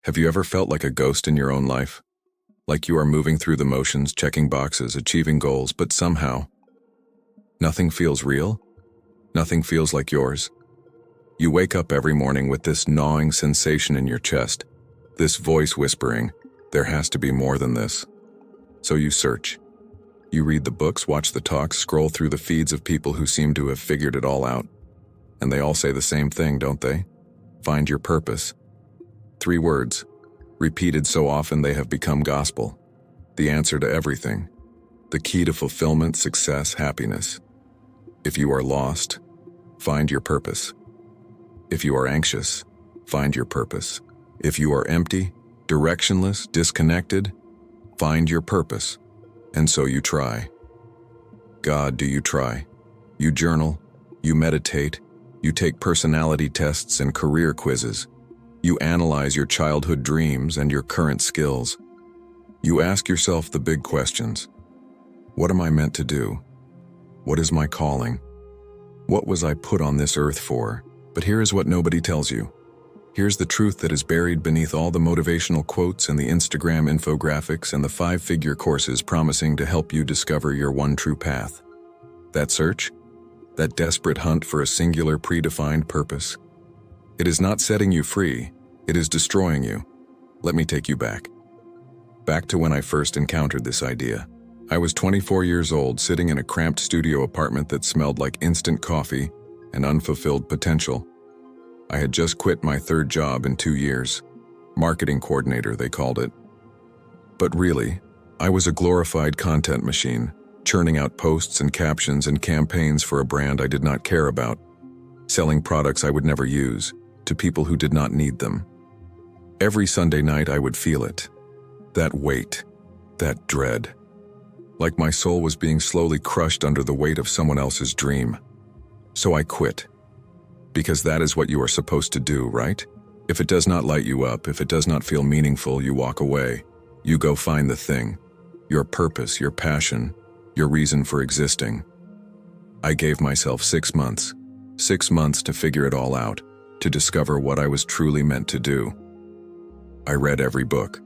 Have you ever felt like a ghost in your own life? Like you are moving through the motions, checking boxes, achieving goals, but somehow, nothing feels real? Nothing feels like yours? You wake up every morning with this gnawing sensation in your chest, this voice whispering, there has to be more than this. So you search. You read the books, watch the talks, scroll through the feeds of people who seem to have figured it all out. And they all say the same thing, don't they? Find your purpose. 3 words, repeated so often they have become gospel. The answer to everything. The key to fulfillment, success, happiness. If you are lost, find your purpose. If you are anxious, find your purpose. If you are empty, directionless, disconnected, find your purpose. And so you try. God, do you try? You journal, you meditate, you take personality tests and career quizzes. You analyze your childhood dreams and your current skills. You ask yourself the big questions. What am I meant to do? What is my calling? What was I put on this earth for? But here is what nobody tells you. Here's the truth that is buried beneath all the motivational quotes and the Instagram infographics and the 5-figure courses promising to help you discover your one true path. That search? That desperate hunt for a singular predefined purpose? It is not setting you free, it is destroying you. Let me take you back. Back to when I first encountered this idea. I was 24 years old, sitting in a cramped studio apartment that smelled like instant coffee and unfulfilled potential. I had just quit my 3rd job in 2 years. Marketing coordinator, they called it. But really, I was a glorified content machine, churning out posts and captions and campaigns for a brand I did not care about, selling products I would never use to people who did not need them. Every Sunday night I would feel it. That weight, that dread. Like my soul was being slowly crushed under the weight of someone else's dream. So I quit. Because that is what you are supposed to do, right? If it does not light you up, if it does not feel meaningful, you walk away. You go find the thing. Your purpose, your passion, your reason for existing. I gave myself 6 months. 6 months to figure it all out, to discover what I was truly meant to do. I read every book.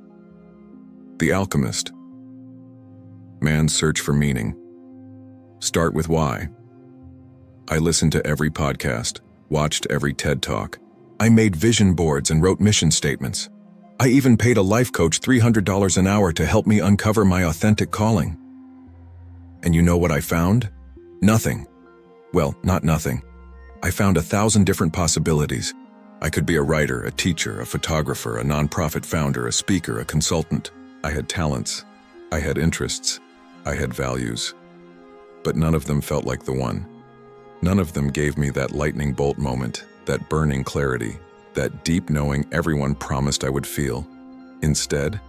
The Alchemist. Man's Search for Meaning. Start with Why. I listened to every podcast, watched every TED Talk. I made vision boards and wrote mission statements. I even paid a life coach $300 an hour to help me uncover my authentic calling. And you know what I found? Nothing. Well, not nothing. I found 1,000 different possibilities. I could be a writer, a teacher, a photographer, a nonprofit founder, a speaker, a consultant. I had talents. I had interests. I had values. But none of them felt like the one. None of them gave me that lightning bolt moment, that burning clarity, that deep knowing everyone promised I would feel. Instead,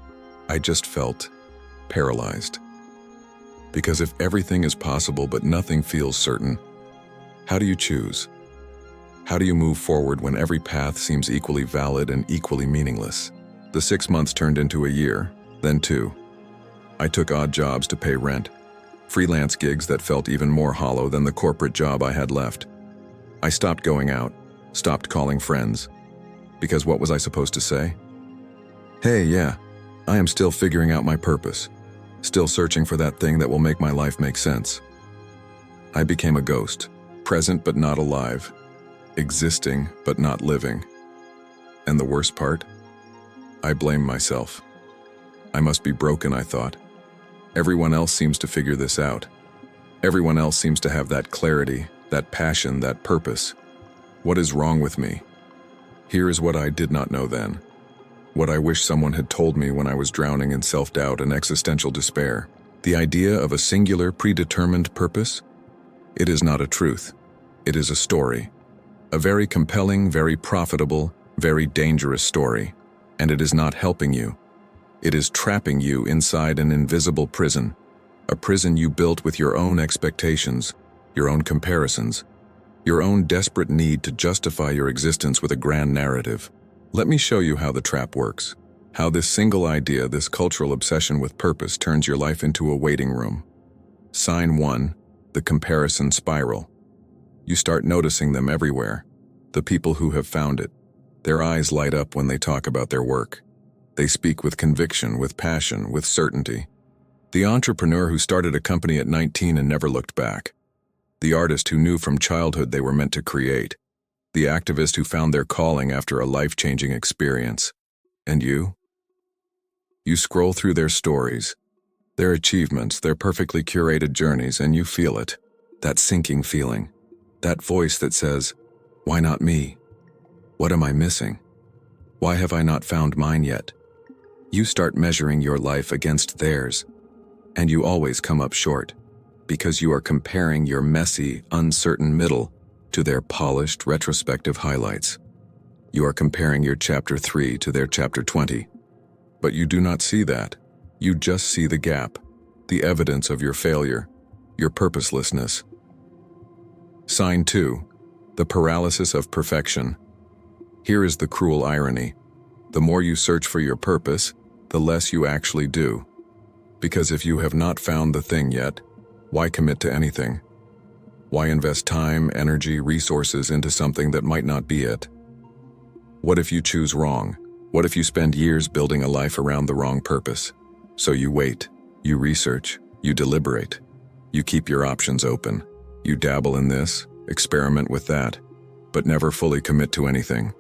I just felt paralyzed. Because if everything is possible but nothing feels certain, how do you choose? How do you move forward when every path seems equally valid and equally meaningless? The 6 months turned into a year, then 2. I took odd jobs to pay rent, freelance gigs that felt even more hollow than the corporate job I had left. I stopped going out, stopped calling friends. Because what was I supposed to say? Hey, yeah, I am still figuring out my purpose, still searching for that thing that will make my life make sense. I became a ghost, present but not alive, existing but not living. And the worst part? I blamed myself. I must be broken, I thought. Everyone else seems to figure this out. Everyone else seems to have that clarity, that passion, that purpose. What is wrong with me? Here is what I did not know then. What I wish someone had told me when I was drowning in self-doubt and existential despair. The idea of a singular, predetermined purpose? It is not a truth. It is a story. A very compelling, very profitable, very dangerous story. And it is not helping you. It is trapping you inside an invisible prison. A prison you built with your own expectations, your own comparisons, your own desperate need to justify your existence with a grand narrative. Let me show you how the trap works. How this single idea, this cultural obsession with purpose turns your life into a waiting room. Sign 1, the comparison spiral. You start noticing them everywhere. The people who have found it. Their eyes light up when they talk about their work. They speak with conviction, with passion, with certainty. The entrepreneur who started a company at 19 and never looked back. The artist who knew from childhood they were meant to create. The activist who found their calling after a life-changing experience. And you? You scroll through their stories, their achievements, their perfectly curated journeys, and you feel it. That sinking feeling. That voice that says, "Why not me? What am I missing? Why have I not found mine yet?" You start measuring your life against theirs, and you always come up short, because you are comparing your messy, uncertain middle to their polished, retrospective highlights. You are comparing your chapter 3 to their chapter 20. But you do not see that. You just see the gap, the evidence of your failure, your purposelessness. Sign 2, the paralysis of perfection. Here is the cruel irony. The more you search for your purpose, the less you actually do. Because if you have not found the thing yet, why commit to anything? Why invest time, energy, resources into something that might not be it? What if you choose wrong? What if you spend years building a life around the wrong purpose? So you wait, you research, you deliberate, you keep your options open. You dabble in this, experiment with that, but never fully commit to anything.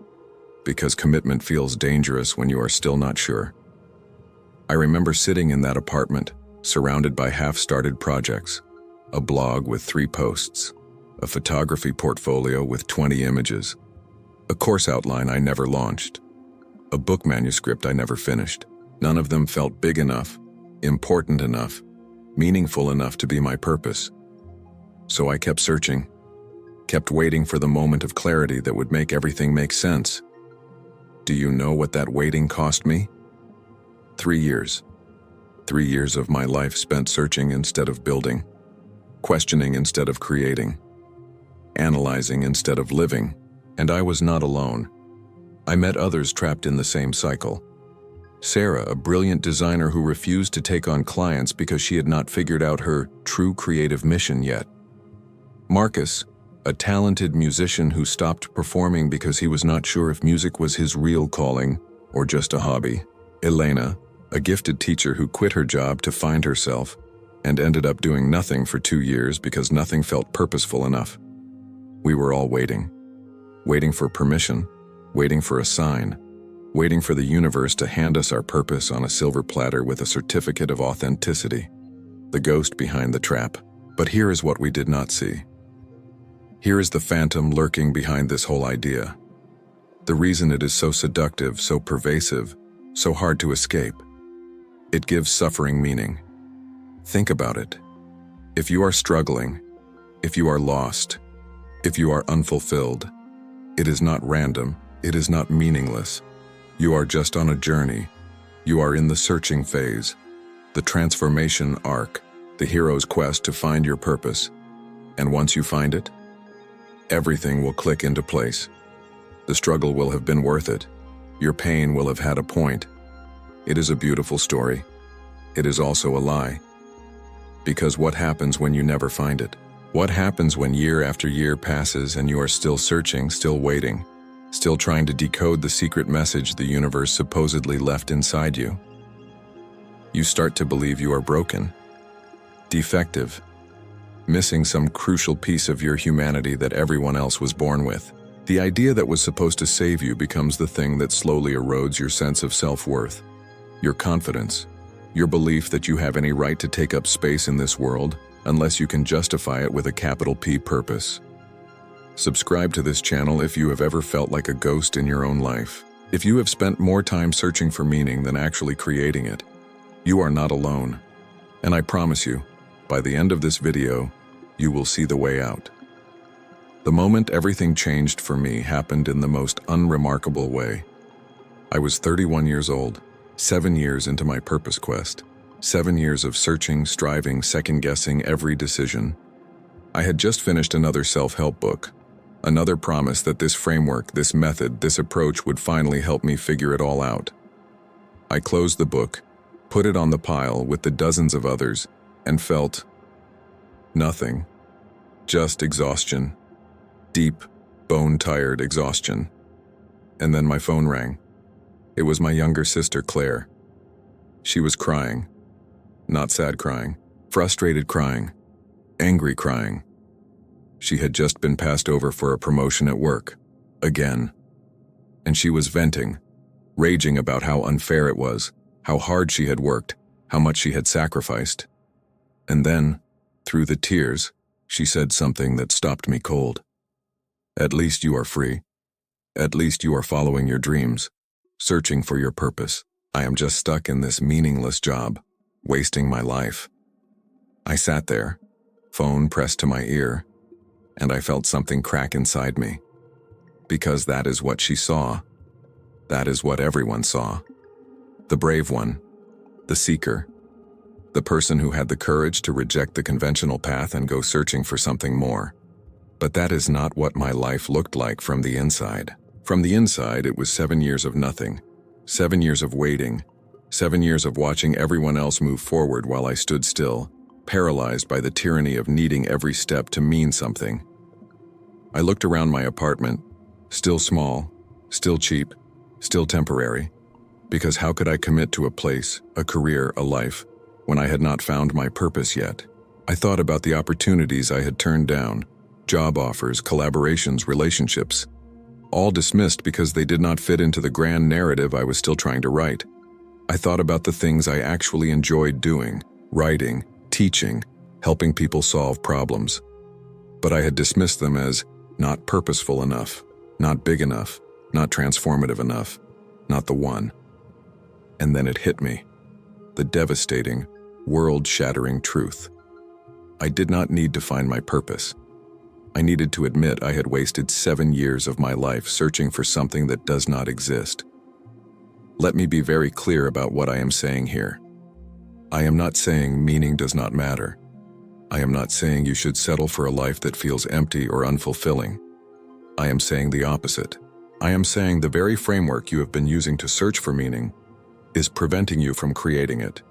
Because commitment feels dangerous when you are still not sure. I remember sitting in that apartment, surrounded by half-started projects, a blog with 3 posts, a photography portfolio with 20 images, a course outline I never launched, a book manuscript I never finished. None of them felt big enough, important enough, meaningful enough to be my purpose. So I kept searching, kept waiting for the moment of clarity that would make everything make sense. Do you know what that waiting cost me? 3 years. 3 years of my life spent searching instead of building, questioning instead of creating, analyzing instead of living, and I was not alone. I met others trapped in the same cycle. Sarah, a brilliant designer who refused to take on clients because she had not figured out her true creative mission yet. Marcus, a talented musician who stopped performing because he was not sure if music was his real calling or just a hobby. Elena, a gifted teacher who quit her job to find herself and ended up doing nothing for 2 years because nothing felt purposeful enough. We were all waiting. Waiting for permission, waiting for a sign, waiting for the universe to hand us our purpose on a silver platter with a certificate of authenticity. The ghost behind the trap. But here is what we did not see. Here is the phantom lurking behind this whole idea. The reason it is so seductive, so pervasive, so hard to escape. It gives suffering meaning. Think about it. If you are struggling, if you are lost, if you are unfulfilled, it is not random, it is not meaningless. You are just on a journey. You are in the searching phase, the transformation arc, the hero's quest to find your purpose. And once you find it, everything will click into place. The struggle will have been worth it. Your pain will have had a point. It is a beautiful story. It is also a lie. Because what happens when you never find it? What happens when year after year passes and you are still searching, still waiting, still trying to decode the secret message the universe supposedly left inside you? You start to believe you are broken, defective, missing some crucial piece of your humanity that everyone else was born with. The idea that was supposed to save you becomes the thing that slowly erodes your sense of self-worth, your confidence, your belief that you have any right to take up space in this world unless you can justify it with a capital P purpose. Subscribe to this channel if you have ever felt like a ghost in your own life. If you have spent more time searching for meaning than actually creating it, you are not alone. And I promise you, by the end of this video, you will see the way out. The moment everything changed for me happened in the most unremarkable way. I was 31 years old, 7 years into my purpose quest, 7 years of searching, striving, second-guessing every decision. I had just finished another self-help book, another promise that this framework, this method, this approach would finally help me figure it all out. I closed the book, put it on the pile with the dozens of others, and felt nothing, just exhaustion. Deep, bone-tired exhaustion. And then my phone rang. It was my younger sister, Claire. She was crying. Not sad crying, frustrated crying, angry crying. She had just been passed over for a promotion at work, again. And she was venting, raging about how unfair it was, how hard she had worked, how much she had sacrificed. And then, through the tears, she said something that stopped me cold. At least you are free. At least you are following your dreams, searching for your purpose. I am just stuck in this meaningless job, wasting my life. I sat there, phone pressed to my ear, and I felt something crack inside me. Because that is what she saw. That is what everyone saw. The brave one, the seeker, the person who had the courage to reject the conventional path and go searching for something more. But that is not what my life looked like from the inside. From the inside, it was 7 years of nothing, 7 years of waiting, 7 years of watching everyone else move forward while I stood still, paralyzed by the tyranny of needing every step to mean something. I looked around my apartment, still small, still cheap, still temporary, because how could I commit to a place, a career, a life, when I had not found my purpose yet? I thought about the opportunities I had turned down, job offers, collaborations, relationships, all dismissed because they did not fit into the grand narrative I was still trying to write. I thought about the things I actually enjoyed doing, writing, teaching, helping people solve problems. But I had dismissed them as not purposeful enough, not big enough, not transformative enough, not the one. And then it hit me, the devastating, world-shattering truth. I did not need to find my purpose. I needed to admit I had wasted 7 years of my life searching for something that does not exist. Let me be very clear about what I am saying here. I am not saying meaning does not matter. I am not saying you should settle for a life that feels empty or unfulfilling. I am saying the opposite. I am saying the very framework you have been using to search for meaning is preventing you from creating it.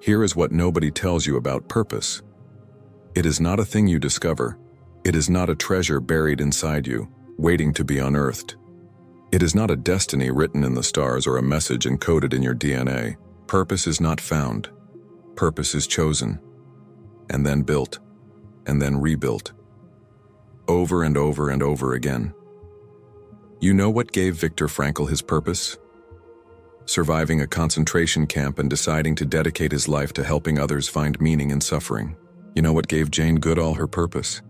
Here is what nobody tells you about purpose. It is not a thing you discover. It is not a treasure buried inside you, waiting to be unearthed. It is not a destiny written in the stars or a message encoded in your DNA. Purpose is not found. Purpose is chosen, and then built, and then rebuilt, over and over and over again. You know what gave Viktor Frankl his purpose? Surviving a concentration camp and deciding to dedicate his life to helping others find meaning in suffering. You know what gave Jane Goodall her purpose?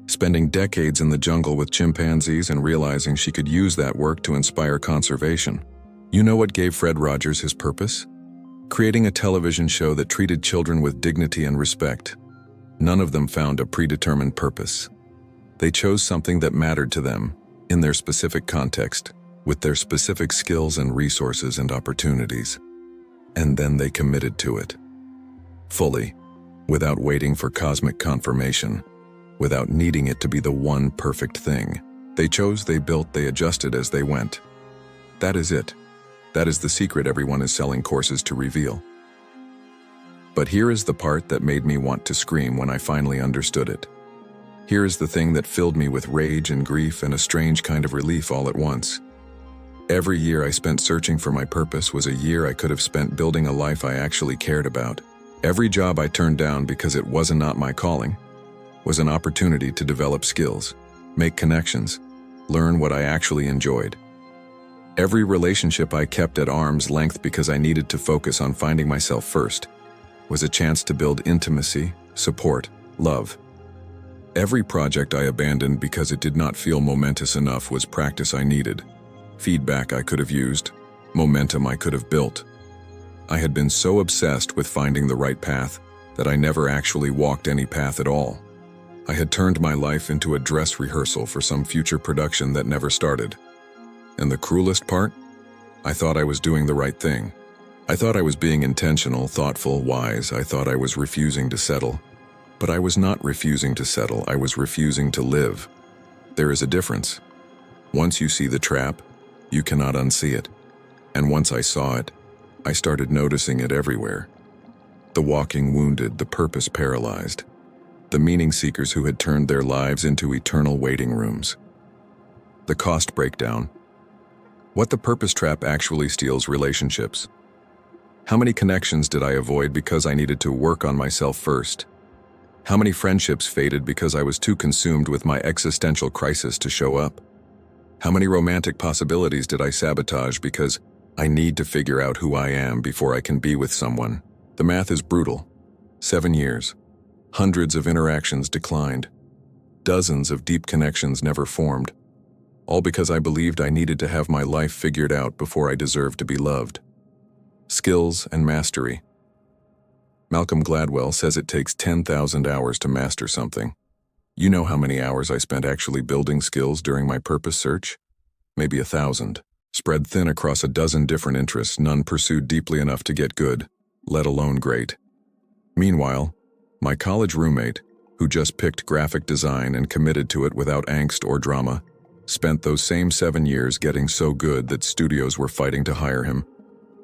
Spending decades in the jungle with chimpanzees and realizing she could use that work to inspire conservation. You know what gave Fred Rogers his purpose? Creating a television show that treated children with dignity and respect. None of them found a predetermined purpose. They chose something that mattered to them, in their specific context, with their specific skills and resources and opportunities. And then they committed to it. Fully, without waiting for cosmic confirmation, without needing it to be the one perfect thing. They chose, they built, they adjusted as they went. That is it. That is the secret everyone is selling courses to reveal. But here is the part that made me want to scream when I finally understood it. Here is the thing that filled me with rage and grief and a strange kind of relief all at once. Every year I spent searching for my purpose was a year I could have spent building a life I actually cared about. Every job I turned down because it was not my calling was an opportunity to develop skills, make connections, learn what I actually enjoyed. Every relationship I kept at arm's length because I needed to focus on finding myself first was a chance to build intimacy, support, love. Every project I abandoned because it did not feel momentous enough was practice I needed, feedback I could have used, momentum I could have built. I had been so obsessed with finding the right path that I never actually walked any path at all. I had turned my life into a dress rehearsal for some future production that never started. And the cruelest part? I thought I was doing the right thing. I thought I was being intentional, thoughtful, wise. I thought I was refusing to settle. But I was not refusing to settle. I was refusing to live. There is a difference. Once you see the trap, you cannot unsee it. And once I saw it, I started noticing it everywhere. The walking wounded, the purpose paralyzed. The meaning seekers who had turned their lives into eternal waiting rooms. The cost breakdown. What the purpose trap actually steals relationships. How many connections did I avoid because I needed to work on myself first? How many friendships faded because I was too consumed with my existential crisis to show up? How many romantic possibilities did I sabotage because I need to figure out who I am before I can be with someone? The math is brutal. 7 years. Hundreds of interactions declined. Dozens of deep connections never formed. All because I believed I needed to have my life figured out before I deserved to be loved. Skills and mastery. Malcolm Gladwell says it takes 10,000 hours to master something. You know how many hours I spent actually building skills during my purpose search? Maybe 1,000. Spread thin across a dozen different interests, none pursued deeply enough to get good, let alone great. Meanwhile, my college roommate, who just picked graphic design and committed to it without angst or drama, spent those same 7 years getting so good that studios were fighting to hire him.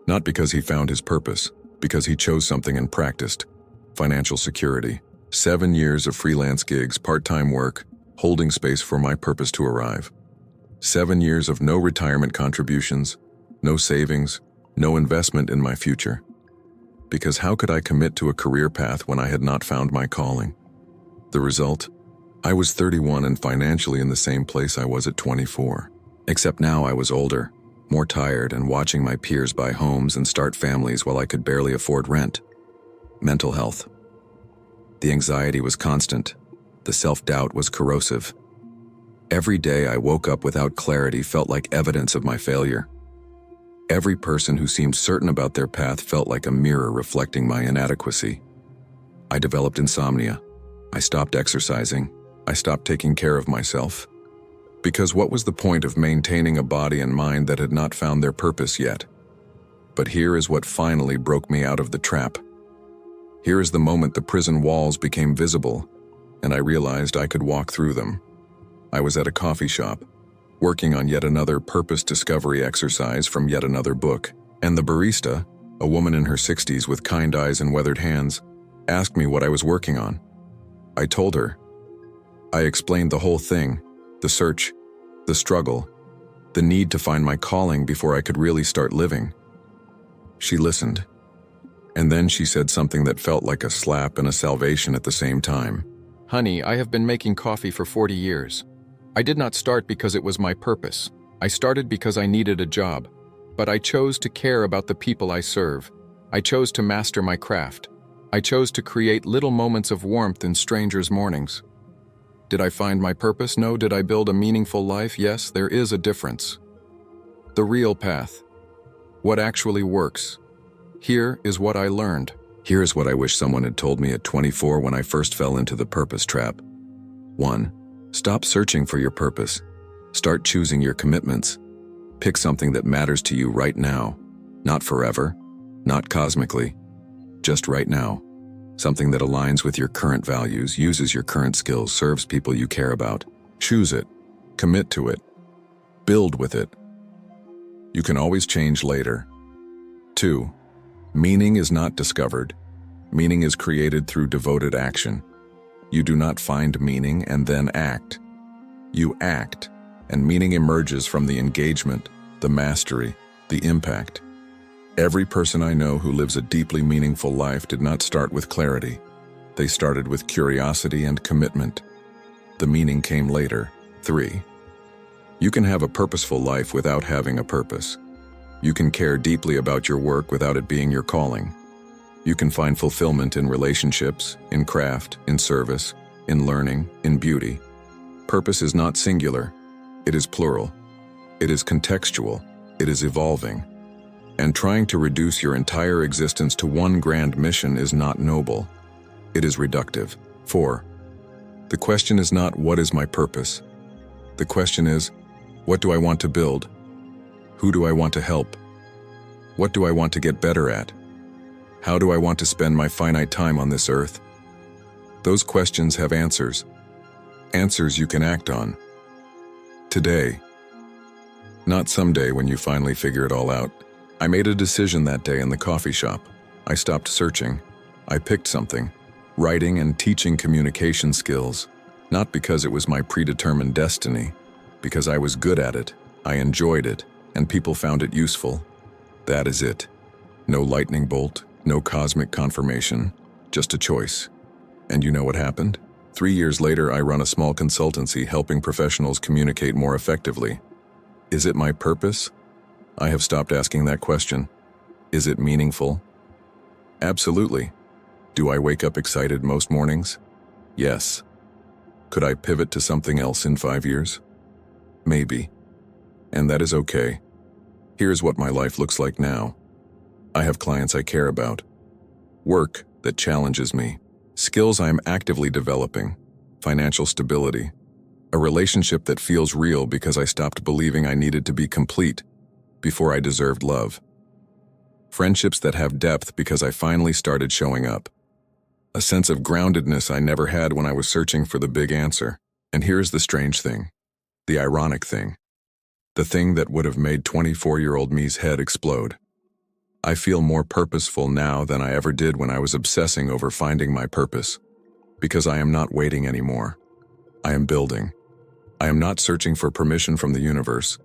Not because he found his purpose, because he chose something and practiced. Financial security. 7 years of freelance gigs, part-time work, holding space for my purpose to arrive. 7 years of no retirement contributions, no savings, no investment in my future. Because how could I commit to a career path when I had not found my calling? The result? I was 31 and financially in the same place I was at 24. Except now I was older, more tired, and watching my peers buy homes and start families while I could barely afford rent. Mental health. The anxiety was constant. The self-doubt was corrosive. Every day I woke up without clarity felt like evidence of my failure. Every person who seemed certain about their path felt like a mirror reflecting my inadequacy. I developed insomnia. I stopped exercising. I stopped taking care of myself. Because what was the point of maintaining a body and mind that had not found their purpose yet? But here is what finally broke me out of the trap. Here is the moment the prison walls became visible, and I realized I could walk through them. I was at a coffee shop, working on yet another purpose discovery exercise from yet another book, and the barista, a woman in her 60s with kind eyes and weathered hands, asked me what I was working on. I told her. I explained the whole thing, the search, the struggle, the need to find my calling before I could really start living. She listened, and then she said something that felt like a slap and a salvation at the same time. Honey, I have been making coffee for 40 years. I did not start because it was my purpose. I started because I needed a job. But I chose to care about the people I serve. I chose to master my craft. I chose to create little moments of warmth in strangers' mornings. Did I find my purpose? No. Did I build a meaningful life? Yes, there is a difference. The real path. What actually works. Here is what I learned. Here is what I wish someone had told me at 24 when I first fell into the purpose trap. 1. Stop searching for your purpose. Start choosing your commitments. Pick something that matters to you right now. Not forever, not cosmically, just right now. Something that aligns with your current values, uses your current skills, serves people you care about. Choose it. Commit to it. Build with it. You can always change later. 2. Meaning is not discovered. Meaning is created through devoted action. You do not find meaning and then act. You act, and meaning emerges from the engagement, the mastery, the impact. Every person I know who lives a deeply meaningful life did not start with clarity. They started with curiosity and commitment. The meaning came later. 3. You can have a purposeful life without having a purpose. You can care deeply about your work without it being your calling. You can find fulfillment in relationships, in craft, in service, in learning, in beauty. Purpose is not singular. It is plural. It is contextual. It is evolving. And trying to reduce your entire existence to one grand mission is not noble. It is reductive. 4. The question is not, what is my purpose? The question is, what do I want to build? Who do I want to help? What do I want to get better at? How do I want to spend my finite time on this earth? Those questions have answers. Answers you can act on. Today. Not someday when you finally figure it all out. I made a decision that day in the coffee shop. I stopped searching. I picked something. Writing and teaching communication skills. Not because it was my predetermined destiny. Because I was good at it. I enjoyed it. and people found it useful. That is it. No lightning bolt, no cosmic confirmation, just a choice. And you know what happened? 3 years later, I run a small consultancy helping professionals communicate more effectively. Is it my purpose? I have stopped asking that question. Is it meaningful? Absolutely. Do I wake up excited most mornings? Yes. Could I pivot to something else in 5 years? Maybe. And that is okay. Here's what my life looks like now. I have clients I care about. Work that challenges me. Skills I am actively developing. Financial stability. A relationship that feels real because I stopped believing I needed to be complete before I deserved love. Friendships that have depth because I finally started showing up. A sense of groundedness I never had when I was searching for the big answer. And here's the strange thing. The ironic thing. The thing that would have made 24-year-old me's head explode. I feel more purposeful now than I ever did when I was obsessing over finding my purpose. Because I am not waiting anymore. I am building. I am not searching for permission from the universe.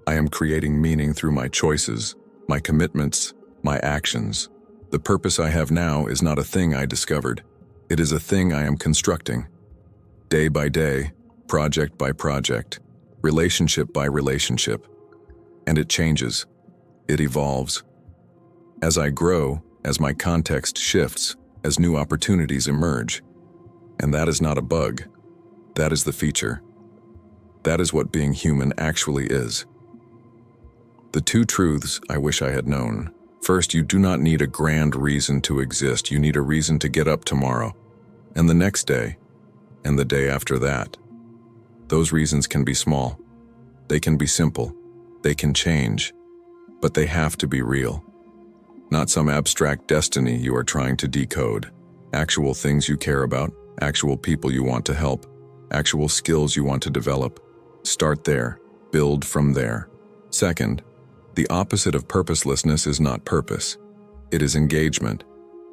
I am creating meaning through my choices, my commitments, my actions. The purpose I have now is not a thing I discovered. It is a thing I am constructing. Day by day, project by project, relationship by relationship. And it changes. It evolves. As I grow, as my context shifts, as new opportunities emerge. And that is not a bug. That is the feature. That is what being human actually is. The two truths I wish I had known. First, you do not need a grand reason to exist. You need a reason to get up tomorrow, and the next day, and the day after that. Those reasons can be small. They can be simple. They can change. But they have to be real. Not some abstract destiny you are trying to decode. Actual things you care about, actual people you want to help, actual skills you want to develop. Start there. Build from there. Second, the opposite of purposelessness is not purpose. It is engagement.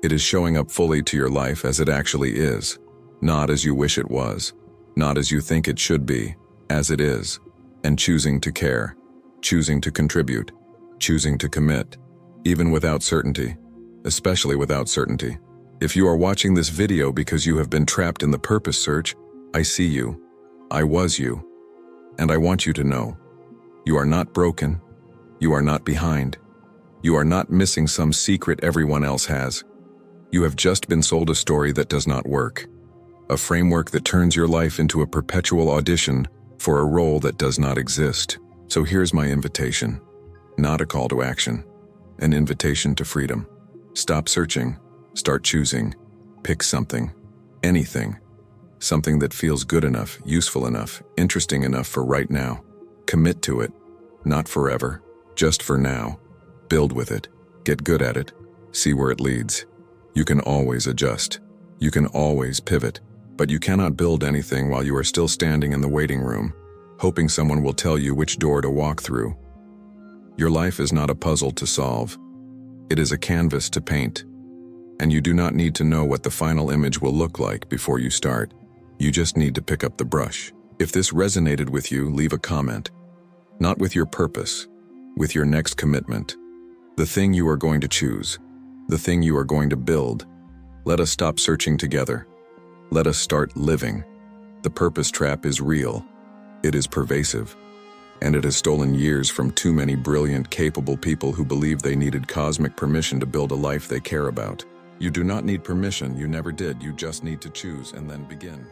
It is showing up fully to your life as it actually is, not as you wish it was, not as you think it should be, as it is, and choosing to care, choosing to contribute, choosing to commit, even without certainty, especially without certainty. If you are watching this video because you have been trapped in the purpose search, I see you. I was you. And I want you to know, you are not broken. You are not behind. You are not missing some secret everyone else has. You have just been sold a story that does not work. A framework that turns your life into a perpetual audition for a role that does not exist. So here's my invitation. Not a call to action. An invitation to freedom. Stop searching. Start choosing. Pick something. Anything. Something that feels good enough, useful enough, interesting enough for right now. Commit to it. Not forever. Just for now. Build with it. Get good at it. See where it leads. You can always adjust. You can always pivot. But you cannot build anything while you are still standing in the waiting room, hoping someone will tell you which door to walk through. Your life is not a puzzle to solve. It is a canvas to paint. And you do not need to know what the final image will look like before you start. You just need to pick up the brush. If this resonated with you, leave a comment. Not with your purpose, with your next commitment. The thing you are going to choose. The thing you are going to build. Let us stop searching together. Let us start living. The purpose trap is real. It is pervasive. And it has stolen years from too many brilliant, capable people who believed they needed cosmic permission to build a life they care about. You do not need permission, you never did, you just need to choose and then begin.